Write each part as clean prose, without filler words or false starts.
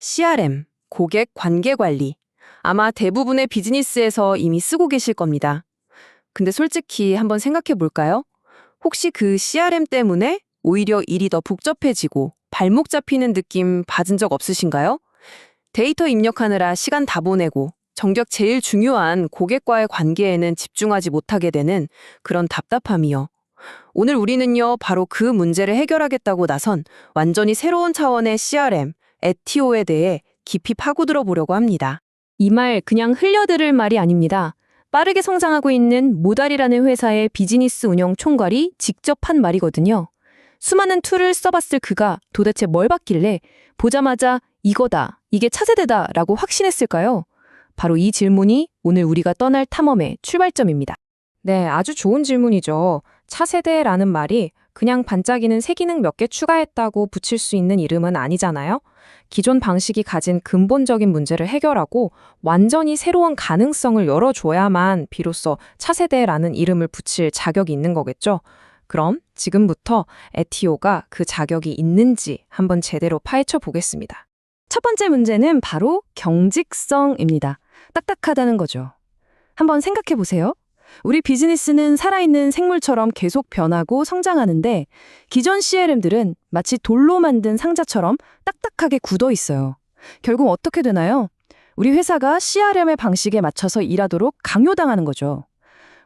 CRM, 고객 관계 관리. 아마 대부분의 비즈니스에서 이미 쓰고 계실 겁니다. 근데 솔직히 한번 생각해 볼까요? 혹시 그 CRM 때문에 오히려 일이 더 복잡해지고 발목 잡히는 느낌 받은 적 없으신가요? 데이터 입력하느라 시간 다 보내고 정작 제일 중요한 고객과의 관계에는 집중하지 못하게 되는 그런 답답함이요. 오늘 우리는요, 바로 그 문제를 해결하겠다고 나선 완전히 새로운 차원의 CRM, 에티오에 대해 깊이 파고들어 보려고 합니다. 이 말 그냥 흘려들을 말이 아닙니다. 빠르게 성장하고 있는 모달이라는 회사의 비즈니스 운영 총괄이 직접 한 말이거든요. 수많은 툴을 써봤을 그가 도대체 뭘 봤길래 보자마자 이거다, 이게 차세대다 라고 확신했을까요? 바로 이 질문이 오늘 우리가 떠날 탐험의 출발점입니다. 네, 아주 좋은 질문이죠. 차세대라는 말이 그냥 반짝이는 새 기능 몇 개 추가했다고 붙일 수 있는 이름은 아니잖아요. 기존 방식이 가진 근본적인 문제를 해결하고 완전히 새로운 가능성을 열어줘야만 비로소 차세대라는 이름을 붙일 자격이 있는 거겠죠. 그럼 지금부터 에티오가 그 자격이 있는지 한번 제대로 파헤쳐 보겠습니다. 첫 번째 문제는 바로 경직성입니다. 딱딱하다는 거죠. 한번 생각해 보세요. 우리 비즈니스는 살아있는 생물처럼 계속 변하고 성장하는데 기존 CRM들은 마치 돌로 만든 상자처럼 딱딱하게 굳어 있어요. 결국 어떻게 되나요? 우리 회사가 CRM의 방식에 맞춰서 일하도록 강요당하는 거죠.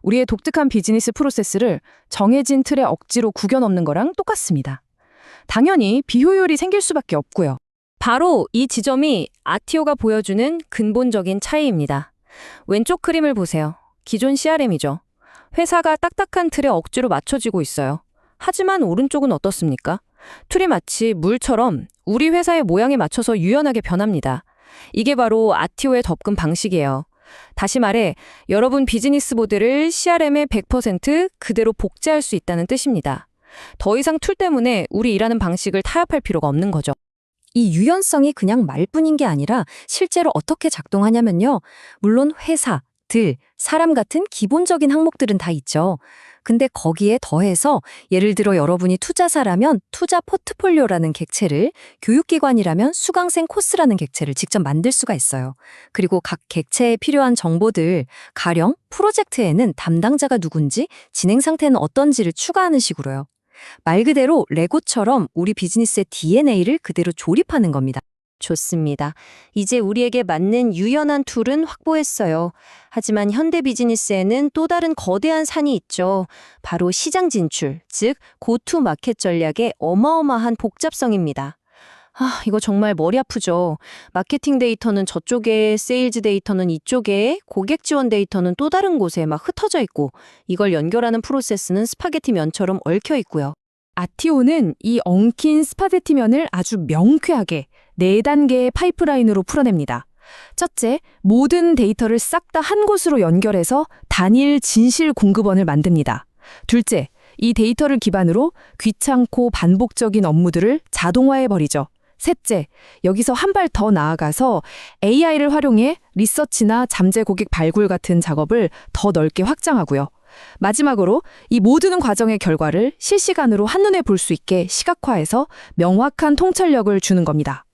우리의 독특한 비즈니스 프로세스를 정해진 틀에 억지로 구겨 넣는 거랑 똑같습니다. 당연히 비효율이 생길 수밖에 없고요. 바로 이 지점이 아티오가 보여주는 근본적인 차이입니다. 왼쪽 그림을 보세요. 기존 CRM이죠. 회사가 딱딱한 틀에 억지로 맞춰지고 있어요. 하지만 오른쪽은 어떻습니까? 툴이 마치 물처럼 우리 회사의 모양에 맞춰서 유연하게 변합니다. 이게 바로 아티오의 접근 방식이에요. 다시 말해, 여러분 비즈니스 모델을 CRM에 100% 그대로 복제할 수 있다는 뜻입니다. 더 이상 툴 때문에 우리 일하는 방식을 타협할 필요가 없는 거죠. 이 유연성이 그냥 말뿐인 게 아니라 실제로 어떻게 작동하냐면요. 물론 회사, 사람 같은 기본적인 항목들은 다 있죠. 근데 거기에 더해서 예를 들어 여러분이 투자사라면 투자 포트폴리오라는 객체를, 교육기관이라면 수강생 코스라는 객체를 직접 만들 수가 있어요. 그리고 각 객체에 필요한 정보들, 가령 프로젝트에는 담당자가 누군지, 진행 상태는 어떤지를 추가하는 식으로요. 말 그대로 레고처럼 우리 비즈니스의 DNA를 그대로 조립하는 겁니다. 좋습니다. 이제 우리에게 맞는 유연한 툴은 확보했어요. 하지만 현대 비즈니스에는 또 다른 거대한 산이 있죠. 바로 시장 진출, 즉 고투 마켓 전략의 어마어마한 복잡성입니다. 이거 정말 머리 아프죠. 마케팅 데이터는 저쪽에, 세일즈 데이터는 이쪽에, 고객 지원 데이터는 또 다른 곳에 막 흩어져 있고 이걸 연결하는 프로세스는 스파게티 면처럼 얽혀 있고요. 아티오는 이 엉킨 스파게티 면을 아주 명쾌하게 4단계의 파이프라인으로 풀어냅니다. 첫째, 모든 데이터를 싹 다 한 곳으로 연결해서 단일 진실 공급원을 만듭니다. 둘째, 이 데이터를 기반으로 귀찮고 반복적인 업무들을 자동화해버리죠. 셋째, 여기서 한 발 더 나아가서 AI를 활용해 리서치나 잠재 고객 발굴 같은 작업을 더 넓게 확장하고요. 마지막으로 이 모든 과정의 결과를 실시간으로 한눈에 볼 수 있게 시각화해서 명확한 통찰력을 주는 겁니다.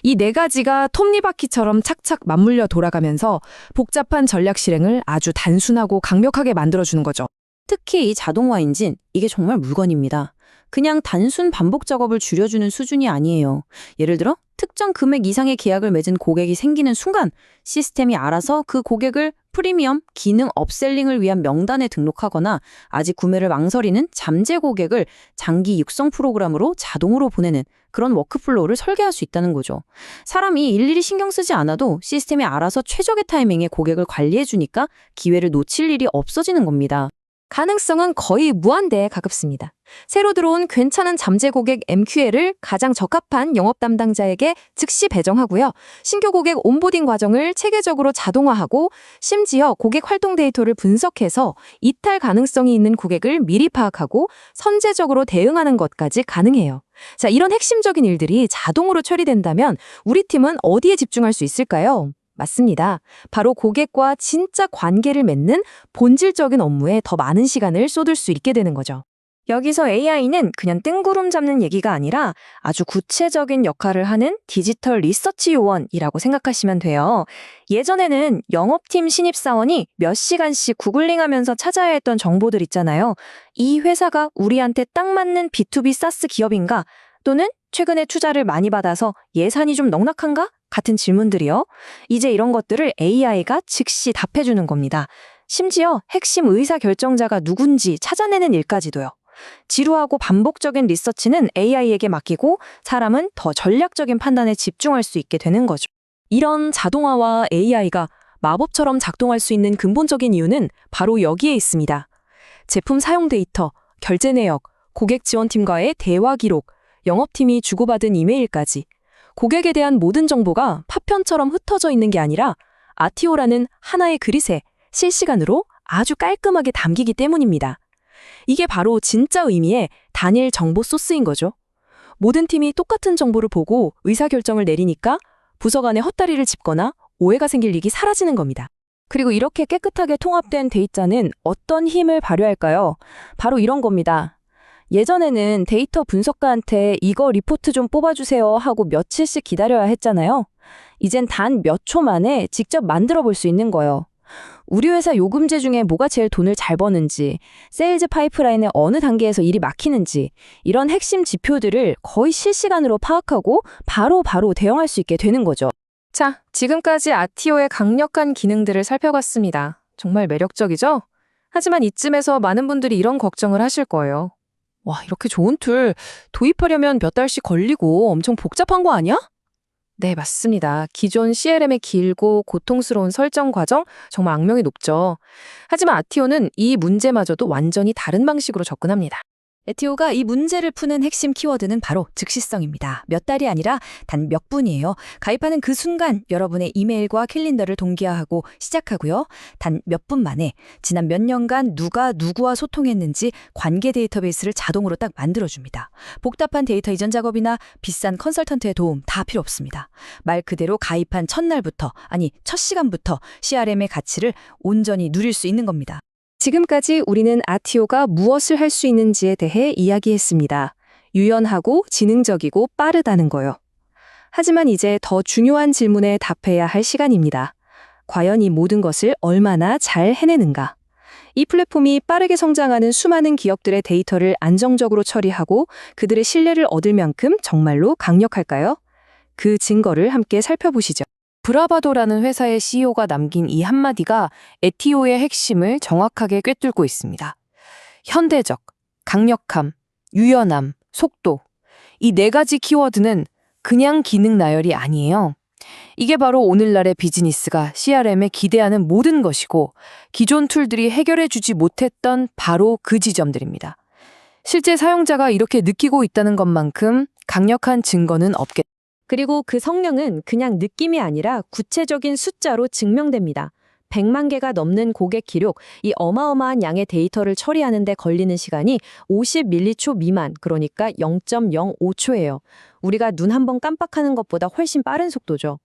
이 4가지가 톱니바퀴처럼 착착 맞물려 돌아가면서 복잡한 전략 실행을 아주 단순하고 강력하게 만들어주는 거죠. 특히 이 자동화 엔진, 이게 정말 물건입니다. 그냥 단순 반복 작업을 줄여주는 수준이 아니에요. 예를 들어 특정 금액 이상의 계약을 맺은 고객이 생기는 순간 시스템이 알아서 그 고객을 프리미엄, 기능 업셀링을 위한 명단에 등록하거나 아직 구매를 망설이는 잠재 고객을 장기 육성 프로그램으로 자동으로 보내는 그런 워크플로우를 설계할 수 있다는 거죠. 사람이 일일이 신경 쓰지 않아도 시스템이 알아서 최적의 타이밍에 고객을 관리해주니까 기회를 놓칠 일이 없어지는 겁니다. 가능성은 거의 무한대에 가깝습니다. 새로 들어온 괜찮은 잠재 고객 MQL을 가장 적합한 영업 담당자에게 즉시 배정하고요. 신규 고객 온보딩 과정을 체계적으로 자동화하고 심지어 고객 활동 데이터를 분석해서 이탈 가능성이 있는 고객을 미리 파악하고 선제적으로 대응하는 것까지 가능해요. 자, 이런 핵심적인 일들이 자동으로 처리된다면 우리 팀은 어디에 집중할 수 있을까요? 맞습니다. 바로 고객과 진짜 관계를 맺는 본질적인 업무에 더 많은 시간을 쏟을 수 있게 되는 거죠. 여기서 AI는 그냥 뜬구름 잡는 얘기가 아니라 아주 구체적인 역할을 하는 디지털 리서치 요원이라고 생각하시면 돼요. 예전에는 영업팀 신입사원이 몇 시간씩 구글링하면서 찾아야 했던 정보들 있잖아요. 이 회사가 우리한테 딱 맞는 B2B 사스 기업인가? 또는 최근에 투자를 많이 받아서 예산이 좀 넉넉한가? 같은 질문들이요. 이제 이런 것들을 AI가 즉시 답해주는 겁니다. 심지어 핵심 의사결정자가 누군지 찾아내는 일까지도요. 지루하고 반복적인 리서치는 AI에게 맡기고 사람은 더 전략적인 판단에 집중할 수 있게 되는 거죠. 이런 자동화와 AI가 마법처럼 작동할 수 있는 근본적인 이유는 바로 여기에 있습니다. 제품 사용 데이터, 결제 내역, 고객 지원팀과의 대화 기록, 영업팀이 주고받은 이메일까지 고객에 대한 모든 정보가 파편처럼 흩어져 있는 게 아니라 아티오라는 하나의 그릇에 실시간으로 아주 깔끔하게 담기기 때문입니다. 이게 바로 진짜 의미의 단일 정보 소스인 거죠. 모든 팀이 똑같은 정보를 보고 의사결정을 내리니까 부서 간에 헛다리를 짚거나 오해가 생길 일이 사라지는 겁니다. 그리고 이렇게 깨끗하게 통합된 데이터는 어떤 힘을 발휘할까요? 바로 이런 겁니다. 예전에는 데이터 분석가한테 이거 리포트 좀 뽑아주세요 하고 며칠씩 기다려야 했잖아요. 이젠 단 몇 초 만에 직접 만들어 볼 수 있는 거예요. 우리 회사 요금제 중에 뭐가 제일 돈을 잘 버는지, 세일즈 파이프라인의 어느 단계에서 일이 막히는지 이런 핵심 지표들을 거의 실시간으로 파악하고 바로 대응할 수 있게 되는 거죠. 자, 지금까지 아티오의 강력한 기능들을 살펴봤습니다. 정말 매력적이죠? 하지만 이쯤에서 많은 분들이 이런 걱정을 하실 거예요. 와, 이렇게 좋은 툴 도입하려면 몇 달씩 걸리고 엄청 복잡한 거 아니야? 네, 맞습니다. 기존 CRM의 길고 고통스러운 설정 과정 정말 악명이 높죠. 하지만 아티오는 이 문제마저도 완전히 다른 방식으로 접근합니다. 에티오가 이 문제를 푸는 핵심 키워드는 바로 즉시성입니다. 몇 달이 아니라 단 몇 분이에요. 가입하는 그 순간 여러분의 이메일과 캘린더를 동기화하고 시작하고요. 단 몇 분 만에 지난 몇 년간 누가 누구와 소통했는지 관계 데이터베이스를 자동으로 딱 만들어줍니다. 복잡한 데이터 이전 작업이나 비싼 컨설턴트의 도움 다 필요 없습니다. 말 그대로 가입한 첫날부터, 아니 첫 시간부터 CRM의 가치를 온전히 누릴 수 있는 겁니다. 지금까지 우리는 아티오가 무엇을 할 수 있는지에 대해 이야기했습니다. 유연하고 지능적이고 빠르다는 거요. 하지만 이제 더 중요한 질문에 답해야 할 시간입니다. 과연 이 모든 것을 얼마나 잘 해내는가? 이 플랫폼이 빠르게 성장하는 수많은 기업들의 데이터를 안정적으로 처리하고 그들의 신뢰를 얻을 만큼 정말로 강력할까요? 그 증거를 함께 살펴보시죠. 브라바도라는 회사의 CEO가 남긴 이 한마디가 에티오의 핵심을 정확하게 꿰뚫고 있습니다. 현대적, 강력함, 유연함, 속도. 이 네 가지 키워드는 그냥 기능 나열이 아니에요. 이게 바로 오늘날의 비즈니스가 CRM에 기대하는 모든 것이고 기존 툴들이 해결해주지 못했던 바로 그 지점들입니다. 실제 사용자가 이렇게 느끼고 있다는 것만큼 강력한 증거는 없겠죠. 그리고 그 성능은 그냥 느낌이 아니라 구체적인 숫자로 증명됩니다. 100만 개가 넘는 고객 기록, 이 어마어마한 양의 데이터를 처리하는 데 걸리는 시간이 50밀리초 미만, 그러니까 0.05초예요. 우리가 눈 한 번 깜빡하는 것보다 훨씬 빠른 속도죠.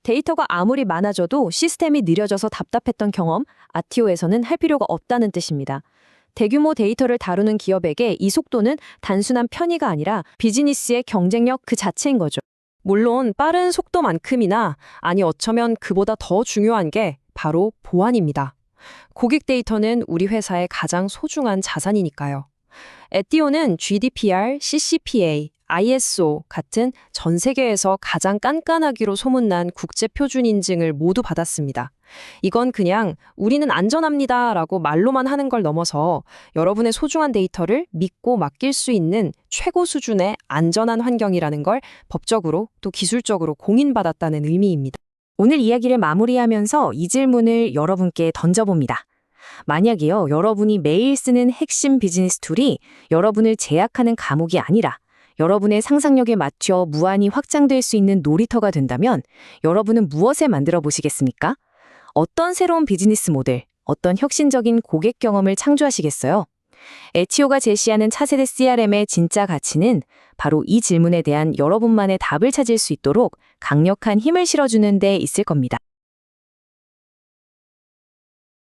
데이터가 아무리 많아져도 시스템이 느려져서 답답했던 경험, 아티오에서는 할 필요가 없다는 뜻입니다. 대규모 데이터를 다루는 기업에게 이 속도는 단순한 편의가 아니라 비즈니스의 경쟁력 그 자체인 거죠. 물론 빠른 속도만큼이나, 아니 어쩌면 그보다 더 중요한 게 바로 보안입니다. 고객 데이터는 우리 회사의 가장 소중한 자산이니까요. 에티오는 GDPR, CCPA, ISO 같은 전 세계에서 가장 깐깐하기로 소문난 국제 표준 인증을 모두 받았습니다. 이건 그냥 우리는 안전합니다라고 말로만 하는 걸 넘어서 여러분의 소중한 데이터를 믿고 맡길 수 있는 최고 수준의 안전한 환경이라는 걸 법적으로 또 기술적으로 공인받았다는 의미입니다. 오늘 이야기를 마무리하면서 이 질문을 여러분께 던져봅니다. 만약에요, 여러분이 매일 쓰는 핵심 비즈니스 툴이 여러분을 제약하는 감옥이 아니라 여러분의 상상력에 맞춰 무한히 확장될 수 있는 놀이터가 된다면 여러분은 무엇에 만들어 보시겠습니까? 어떤 새로운 비즈니스 모델, 어떤 혁신적인 고객 경험을 창조하시겠어요? 에티오가 제시하는 차세대 CRM의 진짜 가치는 바로 이 질문에 대한 여러분만의 답을 찾을 수 있도록 강력한 힘을 실어주는 데 있을 겁니다.